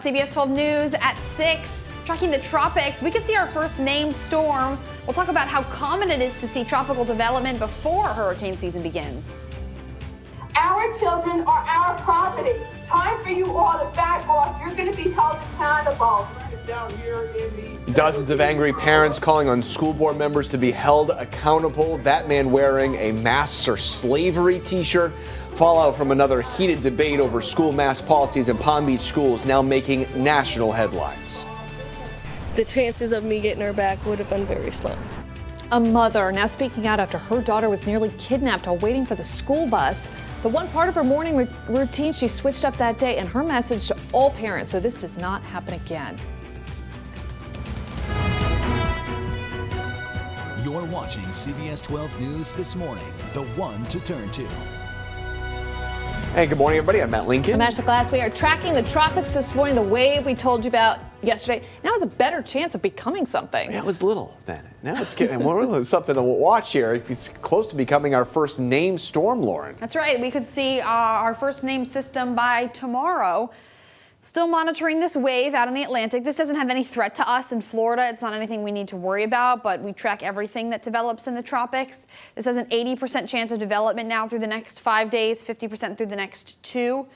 CBS 12 News at 6. Tracking the tropics, we could see our first named storm. We'll talk about how common it is to see tropical development before hurricane season begins. Our children are our property. Time for you all to back off. You're going to be held accountable. Dozens of angry parents calling on school board members to be held accountable. That man wearing a masks or slavery t-shirt. Fallout from another heated debate over school mask policies in Palm Beach schools now making national headlines. The chances of me getting her back would have been very slim. A mother now speaking out after her daughter was nearly kidnapped while waiting for the school bus. The one part of her morning routine she switched up that day, and her message to all parents, so this does not happen again. You're watching CBS 12 News This Morning, the one to turn to. Hey, good morning, everybody. I'm Matt Lincoln. I'm Ashley Glass. We are tracking the tropics this morning. The wave we told you about yesterday now has a better chance of becoming something. Yeah, it was little then. Now it's getting something to watch here. It's close to becoming our first named storm, Lauren. That's right. We could see our first named system by tomorrow. Still monitoring this wave out in the Atlantic. This doesn't have any threat to us in Florida. It's not anything we need to worry about, but we track everything that develops in the tropics. This has an 80% chance of development now through the next 5 days, 50% through the next 2.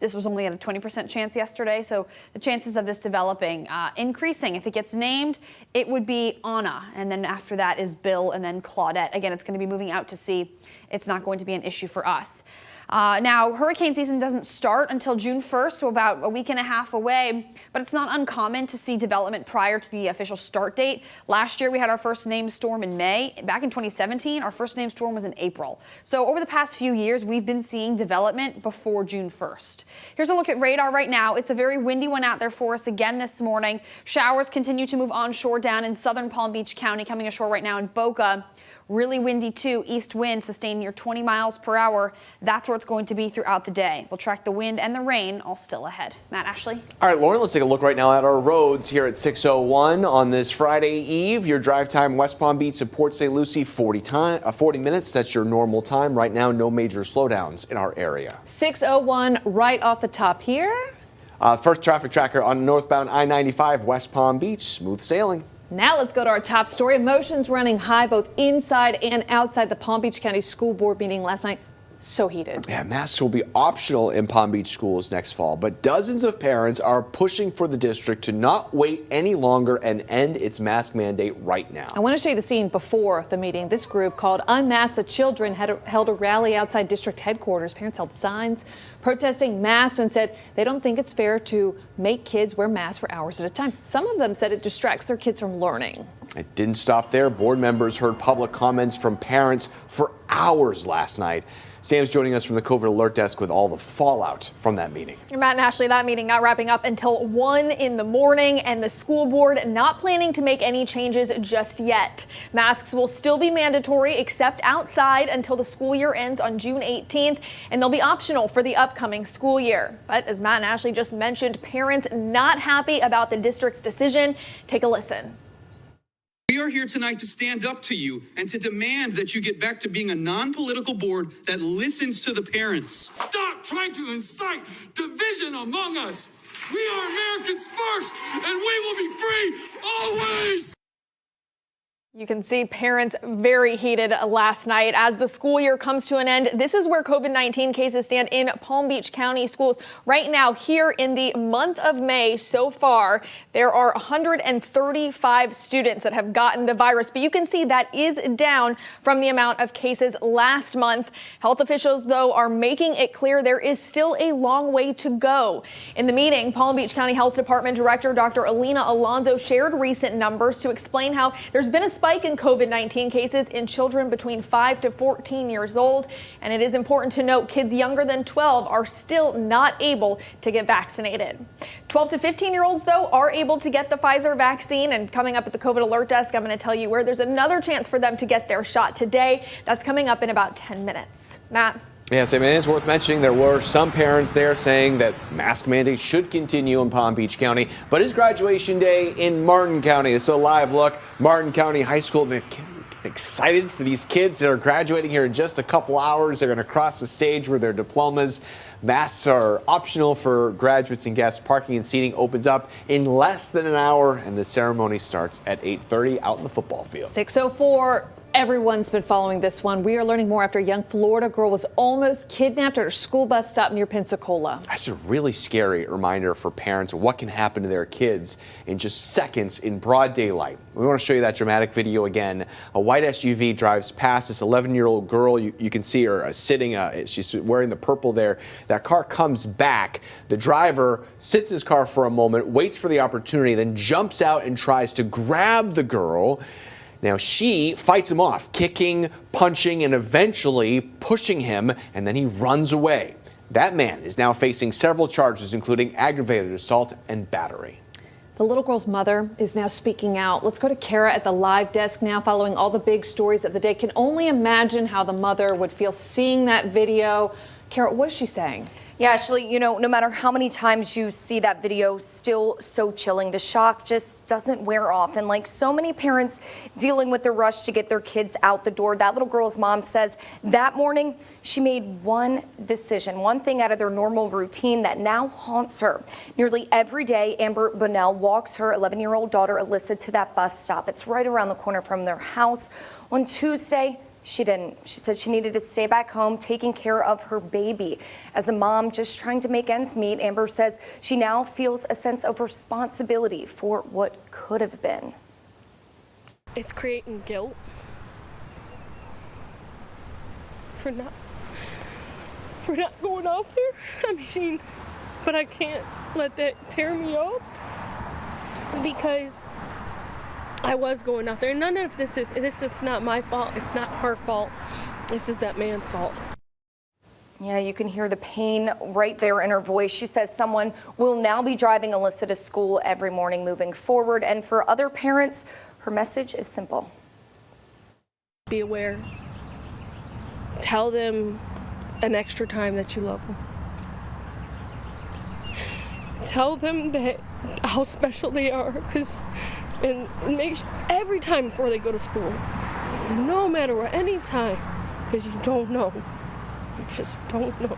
This was only at a 20% chance yesterday, so the chances of this developing increasing. If it gets named, it would be Anna, and then after that is Bill, and then Claudette. Again, it's going to be moving out to sea. It's not going to be an issue for us. Now, hurricane season doesn't start until June 1st, so about a week and a half away, but it's not uncommon to see development prior to the official start date. Last year, we had our first named storm in May. Back in 2017, our first named storm was in April. So over the past few years, we've been seeing development before June 1st. Here's a look at radar right now. It's a very windy one out there for us again this morning. Showers continue to move onshore down in southern Palm Beach County, coming ashore right now in Boca. Really windy too. East wind sustained near 20 miles per hour. That's where it's going to be throughout the day. We'll track the wind and the rain all still ahead. Matt, Ashley. All right, Lauren, let's take a look right now at our roads here at 6:01 on this Friday Eve. Your drive time West Palm Beach to Port St. Lucie 40 minutes. That's your normal time. Right now, no major slowdowns in our area. 6:01 right off the top here. First traffic tracker on northbound I-95 West Palm Beach. Smooth sailing. Now let's go to our top story. Emotions running high both inside and outside the Palm Beach County School Board meeting last night. So heated. Yeah, masks will be optional in Palm Beach schools next fall, but dozens of parents are pushing for the district to not wait any longer and end its mask mandate right now. I want to show you the scene before the meeting. This group called Unmask the Children held a rally outside district headquarters. Parents held signs protesting masks and said they don't think it's fair to make kids wear masks for hours at a time. Some of them said it distracts their kids from learning. It didn't stop there. Board members heard public comments from parents for hours last night. Sam's joining us from the COVID alert desk with all the fallout from that meeting. Matt and Ashley, that meeting not wrapping up until 1 in the morning, and the school board not planning to make any changes just yet. Masks will still be mandatory except outside until the school year ends on June 18th, and they'll be optional for the upcoming school year. But as Matt and Ashley just mentioned, parents not happy about the district's decision. Take a listen. We are here tonight to stand up to you and to demand that you get back to being a non-political board that listens to the parents. Stop trying to incite division among us. We are Americans first, and we will be free always. You can see parents very heated last night as the school year comes to an end. This is where COVID-19 cases stand in Palm Beach County schools. Right now, here in the month of May so far, there are 135 students that have gotten the virus. But you can see that is down from the amount of cases last month. Health officials, though, are making it clear there is still a long way to go. In the meeting, Palm Beach County Health Department Director Dr. Alina Alonso shared recent numbers to explain how there's been a spike in COVID-19 cases in children between 5 to 14 years old. And it is important to note kids younger than 12 are still not able to get vaccinated. 12 to 15-year-olds, though, are able to get the Pfizer vaccine. And coming up at the COVID alert desk, I'm going to tell you where there's another chance for them to get their shot today. That's coming up in about 10 minutes. Matt? Yes, I mean, it's worth mentioning there were some parents there saying that mask mandates should continue in Palm Beach County, but it's graduation day in Martin County. It's a live look. Martin County High School. excited for these kids that are graduating here in just a couple hours. They're going to cross the stage with their diplomas. Masks are optional for graduates and guests. Parking and seating opens up in less than an hour, and the ceremony starts at 8:30 out in the football field. 6:04. Everyone's been following this one. We are learning more after a young Florida girl was almost kidnapped at a school bus stop near Pensacola. That's a really scary reminder for parents of what can happen to their kids in just seconds in broad daylight. We want to show you that dramatic video again. A white SUV drives past this 11-year-old girl. You can see her sitting. She's wearing the purple there. That car comes back. The driver sits in his car for a moment, waits for the opportunity, then jumps out and tries to grab the girl. Now, she fights him off, kicking, punching, and eventually pushing him, and then he runs away. That man is now facing several charges, including aggravated assault and battery. The little girl's mother is now speaking out. Let's go to Kara at the live desk now, following all the big stories of the day. Can only imagine how the mother would feel seeing that video. Kara, what is she saying? Yeah, Ashley, you know, no matter how many times you see that video, still so chilling. The shock just doesn't wear off. And like so many parents dealing with the rush to get their kids out the door, that little girl's mom says that morning she made one decision, one thing out of their normal routine that now haunts her. Nearly every day, Amber Bunnell walks her 11-year-old daughter, Alyssa, to that bus stop. It's right around the corner from their house. On Tuesday, she didn't. She said she needed to stay back home taking care of her baby. As a mom just trying to make ends meet, Amber says she now feels a sense of responsibility for what could have been. It's creating guilt for not going out there. I mean, but I can't let that tear me up because I was going out there. And none of this is not my fault. It's not her fault. This is that man's fault. Yeah, you can hear the pain right there in her voice. She says someone will now be driving Alyssa to school every morning moving forward. And for other parents, her message is simple. Be aware. Tell them an extra time that you love them. Tell them that how special they are, and make every time before they go to school, no matter what, any time, because you don't know. You just don't know.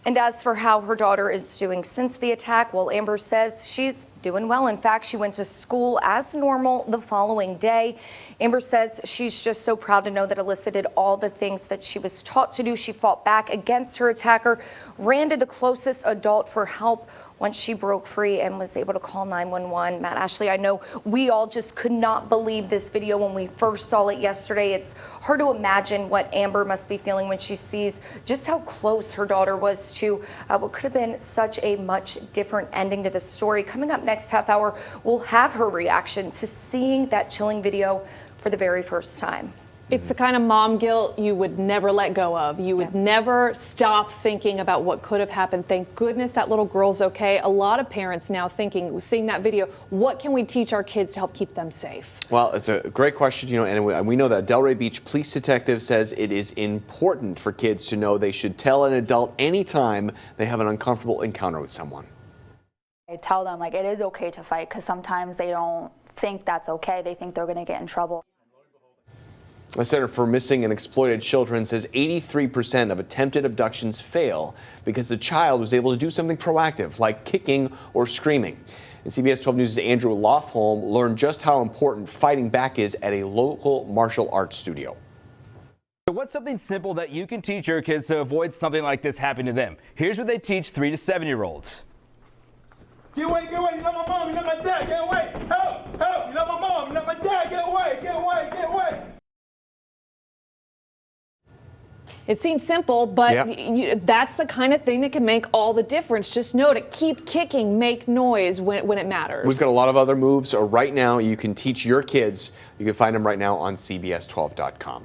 And as for how her daughter is doing since the attack, well, Amber says she's doing well. In fact, she went to school as normal the following day. Amber says she's just so proud to know that Alyssa did all the things that she was taught to do. She fought back against her attacker, ran to the closest adult for help once she broke free and was able to call 911. Matt, Ashley, I know we all just could not believe this video when we first saw it yesterday. It's hard to imagine what Amber must be feeling when she sees just how close her daughter was to what could have been such a much different ending to the story. Coming up next half hour, we'll have her reaction to seeing that chilling video for the very first time. It's the kind of mom guilt you would never let go of. You would never stop thinking about what could have happened. Thank goodness that little girl's okay. A lot of parents now thinking, seeing that video, what can we teach our kids to help keep them safe? Well, it's a great question, you know, and we know that Delray Beach police detective says it is important for kids to know they should tell an adult anytime they have an uncomfortable encounter with someone. I tell them, like, it is okay to fight, because sometimes they don't think that's okay. They think they're going to get in trouble. The Center for Missing and Exploited Children says 83% of attempted abductions fail because the child was able to do something proactive, like kicking or screaming. And CBS 12 News' Andrew Lofholm learned just how important fighting back is at a local martial arts studio. So what's something simple that you can teach your kids to avoid something like this happening to them? Here's what they teach 3 to 7-year-olds. Get away, get away, you're not my mom, you're not my dad, get away, help, help, you're not my mom, you're not my dad, get away, get away, get away. It seems simple, but that's the kind of thing that can make all the difference. Just know to keep kicking, make noise when it matters. We've got a lot of other moves right now you can teach your kids. You can find them right now on CBS12.com.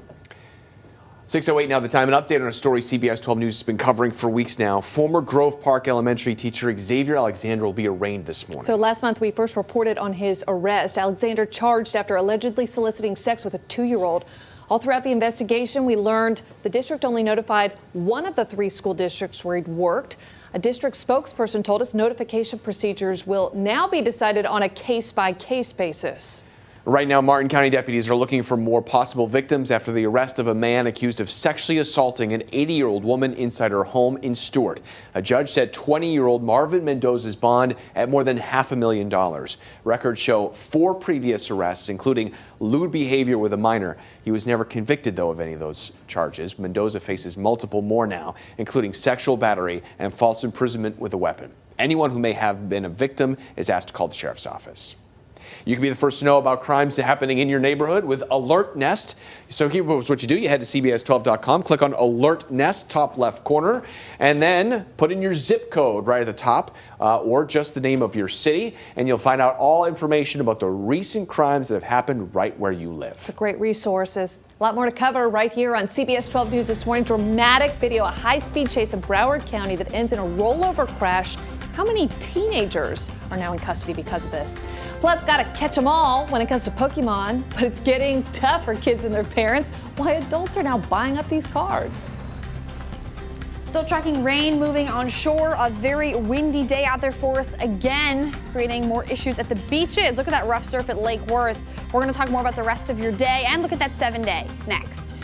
6:08 now, the time. An update on a story CBS 12 News has been covering for weeks now. Former Grove Park Elementary teacher Xavier Alexander will be arraigned this morning. So last month we first reported on his arrest. Alexander charged after allegedly soliciting sex with a 2-year-old. All throughout the investigation, we learned the district only notified one of the 3 school districts where he'd worked. A district spokesperson told us notification procedures will now be decided on a case-by-case basis. Right now, Martin County deputies are looking for more possible victims after the arrest of a man accused of sexually assaulting an 80-year-old woman inside her home in Stuart. A judge set 20-year-old Marvin Mendoza's bond at more than $500,000. Records show 4 previous arrests, including lewd behavior with a minor. He was never convicted, though, of any of those charges. Mendoza faces multiple more now, including sexual battery and false imprisonment with a weapon. Anyone who may have been a victim is asked to call the sheriff's office. You can be the first to know about crimes happening in your neighborhood with Alert Nest. So here's what you do. You head to CBS12.com, click on Alert Nest, top left corner, and then put in your zip code right at the top, or just the name of your city, and you'll find out all information about the recent crimes that have happened right where you live. It's a great resources. A lot more to cover right here on CBS 12 News this morning. Dramatic video, a high-speed chase in Broward County that ends in a rollover crash. How many teenagers are now in custody because of this? Plus, gotta catch them all when it comes to Pokemon, but it's getting tough for kids and their parents. Why adults are now buying up these cards. Still tracking rain moving on shore. A very windy day out there for us again, creating more issues at the beaches. Look at that rough surf at Lake Worth. We're going to talk more about the rest of your day and look at that 7-day next.